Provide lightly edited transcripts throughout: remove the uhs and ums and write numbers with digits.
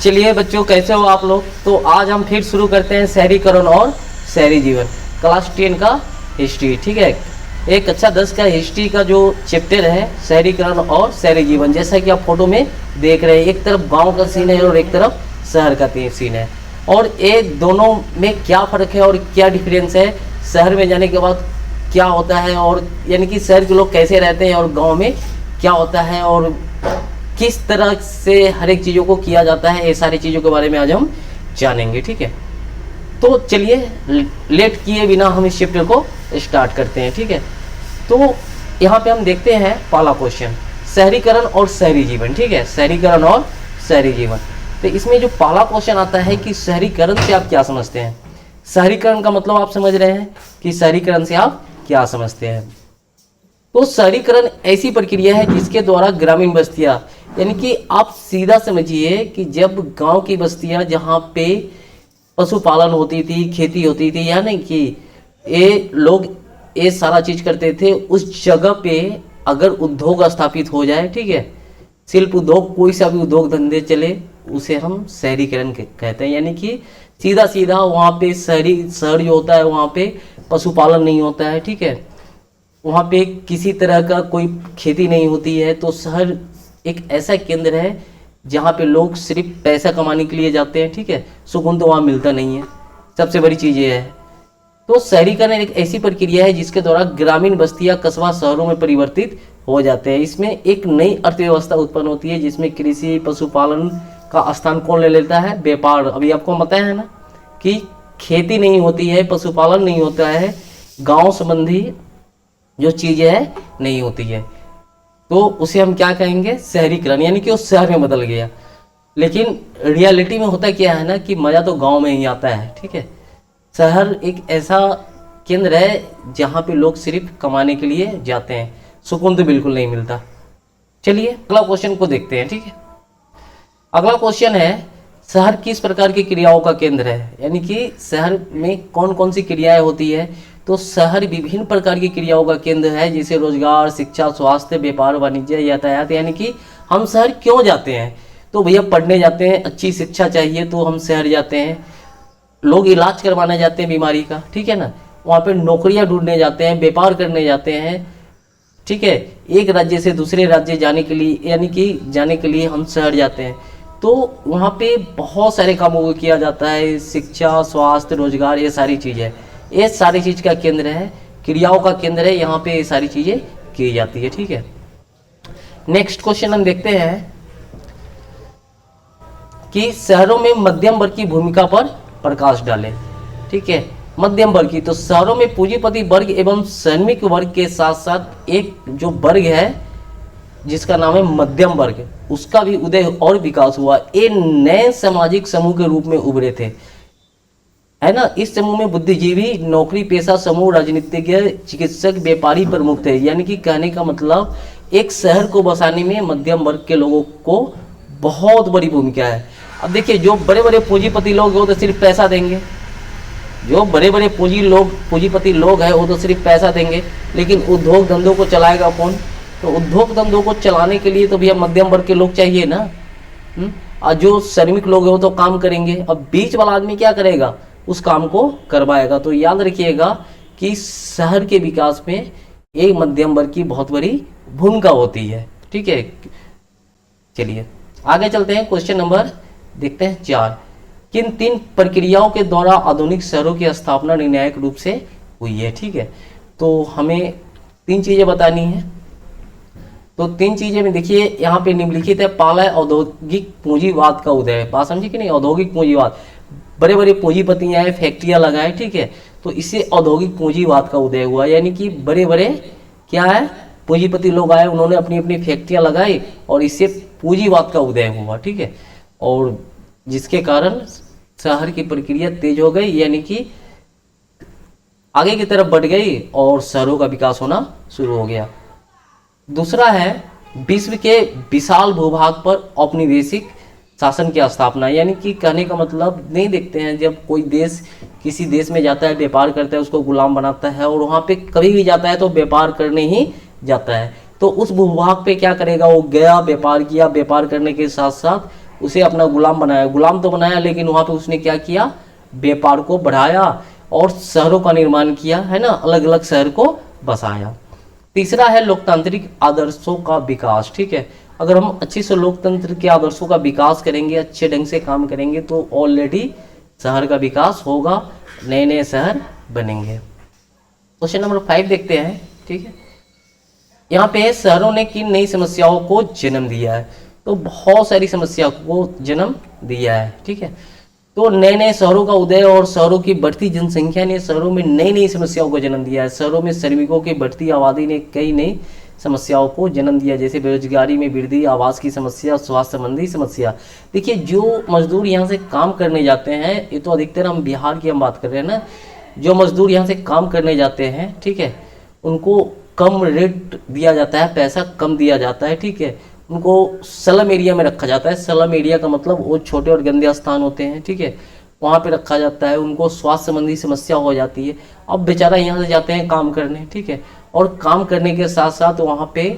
चलिए बच्चों, कैसे हो आप लोग। तो आज हम फिर शुरू करते हैं शहरीकरण और शहरी जीवन, क्लास 10 का हिस्ट्री। ठीक है, एक कक्षा 10 का हिस्ट्री का जो चैप्टर है शहरीकरण और शहरी जीवन। जैसा कि आप फोटो में देख रहे हैं, एक तरफ गांव का सीन है और एक तरफ शहर का सीन है। और ये दोनों में क्या फ़र्क है और क्या डिफरेंस है, शहर में जाने के बाद क्या होता है, और यानी कि शहर के लोग कैसे रहते हैं और गाँव में क्या होता है और किस तरह से हर एक चीज़ों को किया जाता है, ये सारी चीज़ों के बारे में आज हम जानेंगे। ठीक है, तो चलिए लेट किए बिना हम इस चैप्टर को स्टार्ट करते हैं। ठीक है, तो यहाँ पे हम देखते हैं पहला क्वेश्चन, शहरीकरण और शहरी जीवन। ठीक है, शहरीकरण और शहरी जीवन। तो इसमें जो पहला क्वेश्चन आता है कि शहरीकरण से आप क्या समझते हैं। शहरीकरण का मतलब आप समझ रहे हैं कि शहरीकरण से आप क्या समझते हैं। तो शहरीकरण ऐसी प्रक्रिया है जिसके द्वारा ग्रामीण बस्तियां, यानी कि आप सीधा समझिए कि जब गांव की बस्तियां जहां पे पशुपालन होती थी, खेती होती थी, यानी कि ये लोग ये सारा चीज करते थे, उस जगह पे अगर उद्योग स्थापित हो जाए, ठीक है, शिल्प उद्योग, कोई सा भी उद्योग धंधे चले, उसे हम शहरीकरण कहते हैं। यानी कि सीधा सीधा वहाँ पे शहर जो होता है वहाँ पे पशुपालन नहीं होता है। ठीक है, वहाँ पे किसी तरह का कोई खेती नहीं होती है। तो शहर एक ऐसा केंद्र है जहाँ पे लोग सिर्फ पैसा कमाने के लिए जाते हैं। ठीक है, सुकून तो वहाँ मिलता नहीं है, सबसे बड़ी चीज़ ये है। तो शहरीकरण एक ऐसी प्रक्रिया है जिसके द्वारा ग्रामीण बस्तियाँ कस्बा शहरों में परिवर्तित हो जाते हैं। इसमें एक नई अर्थव्यवस्था उत्पन्न होती है जिसमें कृषि पशुपालन का स्थान कौन ले लेता है, व्यापार। अभी आपको पता है ना कि खेती नहीं होती है, पशुपालन नहीं होता है, गाँव संबंधी जो चीज़ें है नहीं होती है, तो उसे हम क्या कहेंगे, शहरीकरण। यानी कि वो शहर में बदल गया। लेकिन रियलिटी में होता क्या है ना कि मज़ा तो गांव में ही आता है। ठीक है, शहर एक ऐसा केंद्र है जहां पे लोग सिर्फ कमाने के लिए जाते हैं, सुकून तो बिल्कुल नहीं मिलता। चलिए अगला क्वेश्चन को देखते हैं। ठीक है, अगला क्वेश्चन है, शहर किस प्रकार की क्रियाओं का केंद्र है। यानी कि शहर में कौन कौन सी क्रियाएं होती है। तो शहर विभिन्न प्रकार की क्रियाओं का केंद्र है, जैसे रोजगार, शिक्षा, स्वास्थ्य, व्यापार, वाणिज्य, यातायात। यानी कि हम शहर क्यों जाते हैं, तो भैया पढ़ने जाते हैं, अच्छी शिक्षा चाहिए तो हम शहर जाते हैं। लोग इलाज करवाने जाते हैं बीमारी का, ठीक है ना, वहाँ पे नौकरियाँ ढूंढने जाते हैं, व्यापार करने जाते हैं। ठीक है, एक राज्य से दूसरे राज्य जाने के लिए, यानी कि जाने के लिए हम शहर जाते हैं। तो वहाँ पे बहुत सारे कामों को किया जाता है, शिक्षा, स्वास्थ्य, रोजगार, ये सारी चीज़ें, ये सारी चीज़ का केंद्र है, क्रियाओं का केंद्र है, यहाँ पे ये सारी चीज़ें की जाती है। ठीक है, नेक्स्ट क्वेश्चन हम देखते हैं कि शहरों में मध्यम वर्ग की भूमिका पर प्रकाश डालें। ठीक है, मध्यम वर्ग की, तो शहरों में पूंजीपति वर्ग एवं श्रमिक वर्ग के साथ साथ एक जो वर्ग है जिसका नाम है मध्यम वर्ग, उसका भी उदय और विकास हुआ। ये नए सामाजिक समूह के रूप में उभरे थे, है ना। इस समूह में बुद्धिजीवी, नौकरी पेशा समूह, राजनीतिज्ञ, चिकित्सक, व्यापारी प्रमुख थे। यानी कि कहने का मतलब एक शहर को बसाने में मध्यम वर्ग के लोगों को बहुत बड़ी भूमिका है। अब देखिए, जो बड़े बड़े पूंजीपति लोग हैं वो तो सिर्फ पैसा देंगे, जो बड़े बड़े पूंजीपति लोग हैं वो तो सिर्फ पैसा देंगे, लेकिन उद्योग धंधों को चलाएगा कौन। तो उद्योग धंधों को चलाने के लिए तो भैया मध्यम वर्ग के लोग चाहिए ना। और जो श्रमिक लोग हैं वो तो काम करेंगे, अब बीच वाला आदमी क्या करेगा, उस काम को करवाएगा। तो याद रखिएगा कि शहर के विकास में एक मध्यम वर्ग की बहुत बड़ी भूमिका होती है। ठीक है, चलिए आगे चलते हैं। क्वेश्चन नंबर देखते हैं 4, किन 3 प्रक्रियाओं के द्वारा आधुनिक शहरों की स्थापना निर्णायक रूप से हुई है। ठीक है, तो हमें 3 चीजें बतानी है। तो 3 चीजें में देखिए यहाँ पे निम्नलिखित है। पहला है औद्योगिक पूंजीवाद का उदय। बात समझे कि नहीं, औद्योगिक पूंजीवाद, बड़े बड़े पूंजीपति आए, फैक्ट्रियां लगाए, ठीक है, तो इससे औद्योगिक पूंजीवाद का उदय हुआ। यानी कि बड़े बड़े क्या है, पूंजीपति लोग आए, उन्होंने अपनी अपनी फैक्ट्रियां लगाई और इससे पूंजीवाद का उदय हुआ। ठीक है, और जिसके कारण शहर की प्रक्रिया तेज हो गई, यानी कि आगे की तरफ बढ़ गई और शहरों का विकास होना शुरू हो गया। दूसरा है विश्व के विशाल भूभाग पर औपनिवेशिक शासन की स्थापना। यानी कि कहने का मतलब नहीं, देखते हैं जब कोई देश किसी देश में जाता है, व्यापार करता है, उसको गुलाम बनाता है और वहाँ पे कभी भी जाता है तो व्यापार करने ही जाता है। तो उस भूभाग पे क्या करेगा, वो गया, व्यापार किया, व्यापार करने के साथ साथ उसे अपना गुलाम बनाया। गुलाम तो बनाया, लेकिन वहाँ पे उसने क्या किया, व्यापार को बढ़ाया और शहरों का निर्माण किया, है ना, अलग अलग शहर को बसाया। तीसरा है लोकतांत्रिक आदर्शों का विकास। ठीक है, अगर हम अच्छे से लोकतंत्र के आदर्शों का विकास करेंगे, अच्छे ढंग से काम करेंगे, तो ऑलरेडी शहर का विकास होगा, नए नए शहर बनेंगे। क्वेश्चन नंबर 5 देखते हैं। ठीक है, यहाँ पे शहरों ने किन नई समस्याओं को जन्म दिया है, तो बहुत सारी समस्या को जन्म दिया है। ठीक है, तो नए नए शहरों का उदय और शहरों की बढ़ती जनसंख्या ने शहरों में नई नई समस्याओं को जन्म दिया है। शहरों में श्रमिकों की बढ़ती आबादी ने कई नई समस्याओं को जन्म दिया, जैसे बेरोजगारी में वृद्धि, आवास की समस्या, स्वास्थ्य संबंधी समस्या। देखिए, जो मजदूर यहाँ से काम करने जाते हैं, ये तो अधिकतर हम बिहार की हम बात कर रहे हैं ना, जो मजदूर यहाँ से काम करने जाते हैं, ठीक है, उनको कम रेट दिया जाता है, पैसा कम दिया जाता है। ठीक है, उनको स्लम एरिया में रखा जाता है। स्लम एरिया का मतलब वो छोटे और गंदे स्थान होते हैं, ठीक है, वहाँ पे रखा जाता है। उनको स्वास्थ्य संबंधी समस्या हो जाती है। अब बेचारा यहाँ से जाते हैं काम करने, ठीक है, और काम करने के साथ साथ वहाँ पे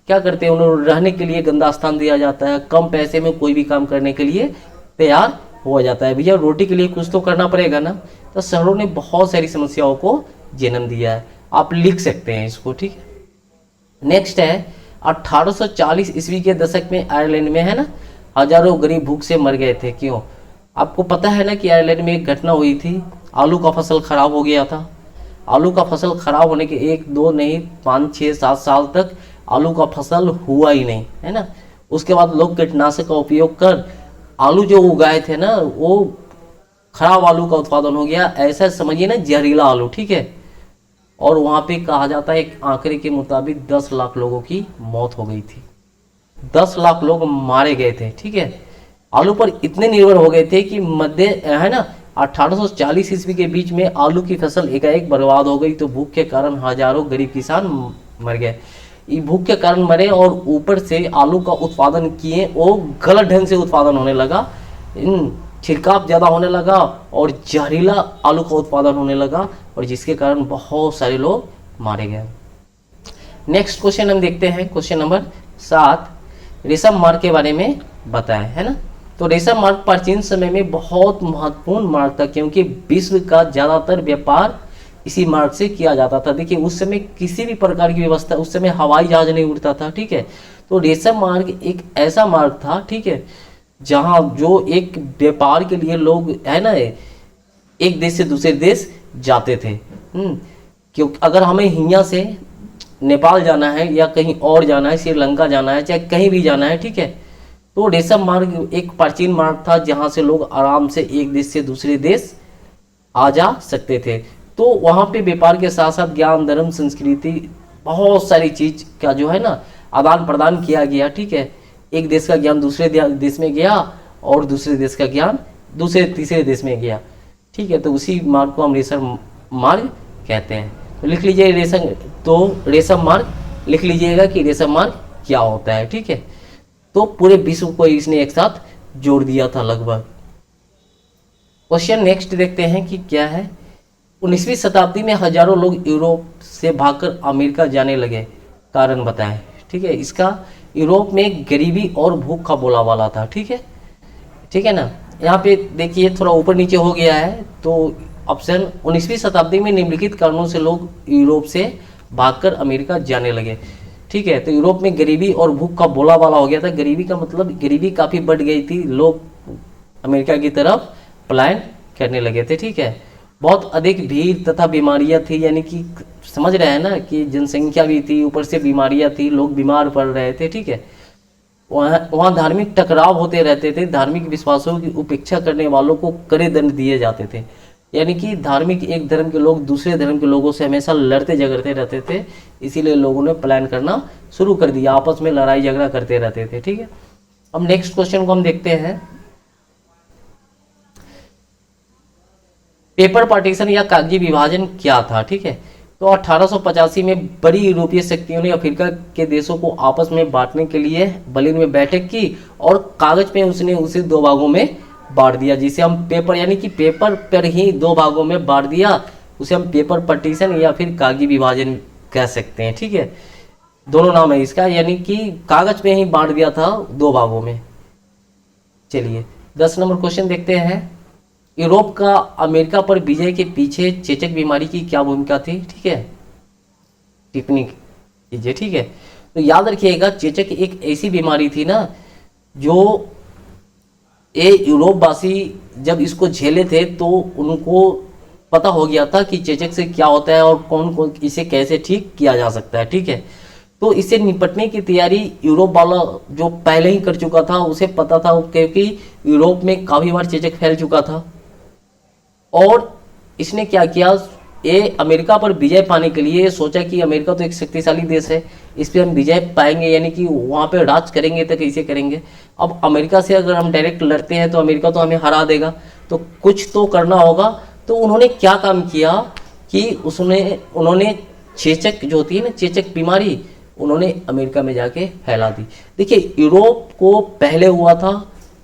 क्या करते हैं, उन्हें रहने के लिए गंदा स्थान दिया जाता है। कम पैसे में कोई भी काम करने के लिए तैयार हो जाता है। भैया रोटी के लिए कुछ तो करना पड़ेगा ना। तो शहरों ने बहुत सारी समस्याओं को जन्म दिया है, आप लिख सकते हैं इसको। ठीक है, नेक्स्ट है 1840 ईस्वी के दशक में आयरलैंड में, है ना, हजारों गरीब भूख से मर गए थे। क्यों? आपको पता है ना कि आयरलैंड में एक घटना हुई थी, आलू का फसल खराब हो गया था। आलू का फसल खराब होने के 1 2 नहीं 5 6 7 साल तक आलू का फसल हुआ ही नहीं, है ना। उसके बाद लोग कीटनाशक का उपयोग कर आलू जो उगाए थे ना, वो खराब आलू का उत्पादन हो गया। ऐसा समझिए ना, जहरीला आलू। ठीक है, और वहाँ पे कहा जाता है, एक आंकड़े के मुताबिक 10 लाख लोगों की मौत हो गई थी। 10 लाख लोग मारे गए थे। ठीक है, आलू पर इतने निर्भर हो गए थे कि मध्य, है ना, 1840 ईस्वी के बीच में आलू की फसल एकाएक बर्बाद हो गई। तो भूख के कारण हजारों गरीब किसान मर गए। ये भूख के कारण मरे और ऊपर से आलू का उत्पादन किए, वो गलत ढंग से उत्पादन होने लगा, छिड़काव ज़्यादा होने लगा और जहरीला आलू का उत्पादन होने लगा, और जिसके कारण बहुत सारे लोग मारे गए। नेक्स्ट क्वेश्चन हम देखते हैं, क्वेश्चन नंबर 7, रेशम मार्ग के बारे में बताएं, है ना। तो रेशम मार्ग प्राचीन समय में बहुत महत्वपूर्ण मार्ग था, क्योंकि विश्व का ज़्यादातर व्यापार इसी मार्ग से किया जाता था। देखिए, उस समय किसी भी प्रकार की व्यवस्था, उस समय हवाई जहाज नहीं उड़ता था। ठीक है, तो रेशम मार्ग एक ऐसा मार्ग था, ठीक है, जहाँ जो एक व्यापार के लिए लोग, है ना, एक देश से दूसरे देश जाते थे। क्योंकि अगर हमें हियाँ से नेपाल जाना है या कहीं और जाना है, श्रीलंका जाना है, चाहे कहीं भी जाना है, ठीक है, तो रेशम मार्ग एक प्राचीन मार्ग था, जहाँ से लोग आराम से एक देश से दूसरे देश आ जा सकते थे। तो वहाँ पे व्यापार के साथ साथ ज्ञान, धर्म, संस्कृति, बहुत सारी चीज का जो है ना आदान प्रदान किया गया। ठीक है, एक देश का ज्ञान दूसरे देश में गया और दूसरे देश का ज्ञान दूसरे तीसरे देश में गया। ठीक है, तो उसी मार्ग को हम रेशम मार्ग कहते हैं। तो लिख लीजिए रेशम मार्ग लिख लीजिएगा कि रेशम मार्ग क्या होता है। ठीक है, तो पूरे विश्व को इसने एक साथ जोड़ दिया था लगभग। क्वेश्चन नेक्स्ट देखते हैं कि क्या है। 19वीं शताब्दी में हजारों लोग यूरोप से भागकर अमेरिका जाने लगे, कारण बताएं। ठीक है, इसका यूरोप में गरीबी और भूख का बोलाबाला था। ठीक है ना, यहाँ पे देखिए थोड़ा ऊपर नीचे हो गया है। तो ऑप्शन 19वीं शताब्दी में निम्नलिखित कारणों से लोग यूरोप से भागकर अमेरिका जाने लगे। ठीक है, तो यूरोप में गरीबी और भूख का बोलाबाला हो गया था। गरीबी का मतलब गरीबी काफ़ी बढ़ गई थी, लोग अमेरिका की तरफ पलायन करने लगे थे। ठीक है, बहुत अधिक भीड़ तथा बीमारियां थी, यानी कि समझ रहे हैं ना कि जनसंख्या भी थी, ऊपर से बीमारियां थी, लोग बीमार पड़ रहे थे। ठीक है, वहाँ धार्मिक टकराव होते रहते थे। धार्मिक विश्वासों की उपेक्षा करने वालों को कड़े दंड दिए जाते थे, यानी कि धार्मिक एक धर्म के लोग दूसरे धर्म के लोगों से हमेशा लड़ते झगड़ते रहते थे, इसीलिए लोगों ने प्लान करना शुरू कर दिया, आपस में लड़ाई झगड़ा करते रहते थे। ठीक है, अब नेक्स्ट क्वेश्चन को हम देखते हैं। पेपर पार्टीशन या कागजी विभाजन क्या था। ठीक है, तो 1885 में बड़ी यूरोपीय शक्तियों ने अफ्रीका के देशों को आपस में बांटने के लिए बर्लिन में बैठक की और कागज पे उसने उसे 2 भागों में बांट दिया, जिसे हम पेपर, यानी कि पेपर पर ही 2 भागों में बांट दिया, उसे हम पेपर पार्टीशन या फिर कागजी विभाजन कह सकते हैं। ठीक है, दोनों नाम है इसका, यानी कि कागज पे ही बांट दिया था 2 भागों में। चलिए 10 नंबर क्वेश्चन देखते हैं। यूरोप का अमेरिका पर विजय के पीछे चेचक बीमारी की क्या भूमिका थी? ठीक है, टिप्पणी कीजिए। ठीक है, तो याद रखिएगा चेचक एक ऐसी बीमारी थी ना जो ये यूरोप वासी जब इसको झेले थे तो उनको पता हो गया था कि चेचक से क्या होता है और कौन कौन इसे कैसे ठीक किया जा सकता है। ठीक है, तो इससे निपटने की तैयारी यूरोप वाला जो पहले ही कर चुका था, उसे पता था क्योंकि यूरोप में काफी बार चेचक फैल चुका था। और इसने क्या किया, ये अमेरिका पर विजय पाने के लिए सोचा कि अमेरिका तो एक शक्तिशाली देश है, इस पर हम विजय पाएंगे यानी कि वहाँ पे राज करेंगे तो कैसे करेंगे। अब अमेरिका से अगर हम डायरेक्ट लड़ते हैं तो अमेरिका तो हमें हरा देगा, तो कुछ तो करना होगा। तो उन्होंने क्या काम किया कि उन्होंने चेचक जो होती है ना, चेचक बीमारी, उन्होंने अमेरिका में जाके फैला दी। देखिए यूरोप को पहले हुआ था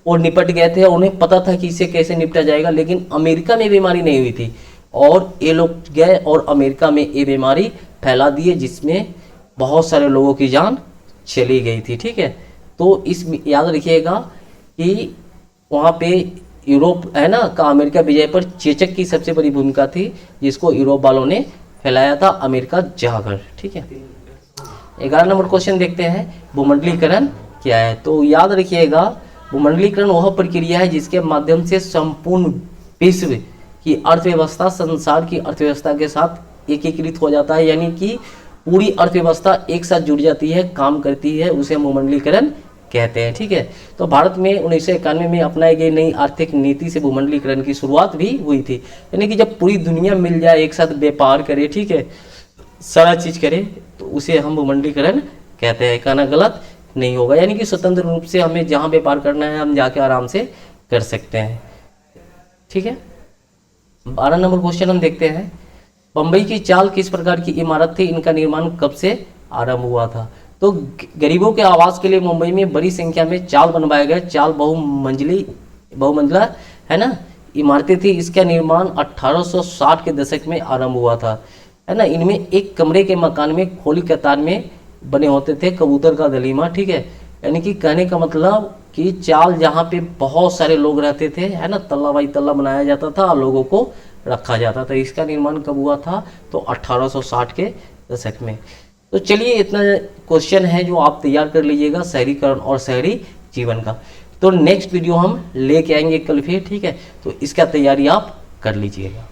और निपट गए थे, उन्हें पता था कि इसे कैसे निपटा जाएगा, लेकिन अमेरिका में बीमारी नहीं हुई थी और ये लोग गए और अमेरिका में ये बीमारी फैला दिए, जिसमें बहुत सारे लोगों की जान चली गई थी। ठीक है, तो इस याद रखिएगा कि वहाँ पे यूरोप है ना का अमेरिका विजय पर चेचक की सबसे बड़ी भूमिका थी, जिसको यूरोप वालों ने फैलाया था अमेरिका जाकर। ठीक है, 11 नंबर क्वेश्चन देखते हैं, भूमंडलीकरण क्या है? तो याद रखिएगा भूमंडलीकरण वह प्रक्रिया है जिसके माध्यम से संपूर्ण विश्व की अर्थव्यवस्था संसार की अर्थव्यवस्था के साथ एकीकृत हो जाता है, यानी कि पूरी अर्थव्यवस्था एक साथ जुड़ जाती है, काम करती है, उसे भूमंडलीकरण कहते हैं। ठीक है, तो भारत में 1991 में अपनाई गई नई आर्थिक नीति से भूमंडलीकरण की शुरुआत भी हुई थी, यानी कि जब पूरी दुनिया मिल जाए, एक साथ व्यापार करे, ठीक है, सारा चीज करे, तो उसे हम भूमंडलीकरण कहते हैं। कहना गलत नहीं होगा, यानी कि स्वतंत्र रूप से हमें जहाँ व्यापार करना है हम जाके आराम से कर सकते हैं। ठीक है, 12 नंबर क्वेश्चन हम देखते हैं, बम्बई की चाल किस प्रकार की इमारत थी, इनका निर्माण कब से आरंभ हुआ था? तो गरीबों के आवास के लिए मुंबई में बड़ी संख्या में चाल बनवाए गए। चाल बहुमंजिला है ना इमारतें थी। इसका निर्माण 1860 के दशक में आरंभ हुआ था, है ना। इनमें एक कमरे के मकान में खोली कतार में बने होते थे कबूतर का दलीमा। ठीक है, यानी कि कहने का मतलब कि चाल जहाँ पे बहुत सारे लोग रहते थे, है ना, तल्ला बाई तल्ला बनाया जाता था और लोगों को रखा जाता था। इसका निर्माण कब हुआ था? तो 1860 के दशक में। तो चलिए इतना क्वेश्चन है जो आप तैयार कर लीजिएगा शहरीकरण और शहरी जीवन का। तो नेक्स्ट वीडियो हम लेके आएंगे कल फिर। ठीक है, तो इसका तैयारी आप कर लीजिएगा।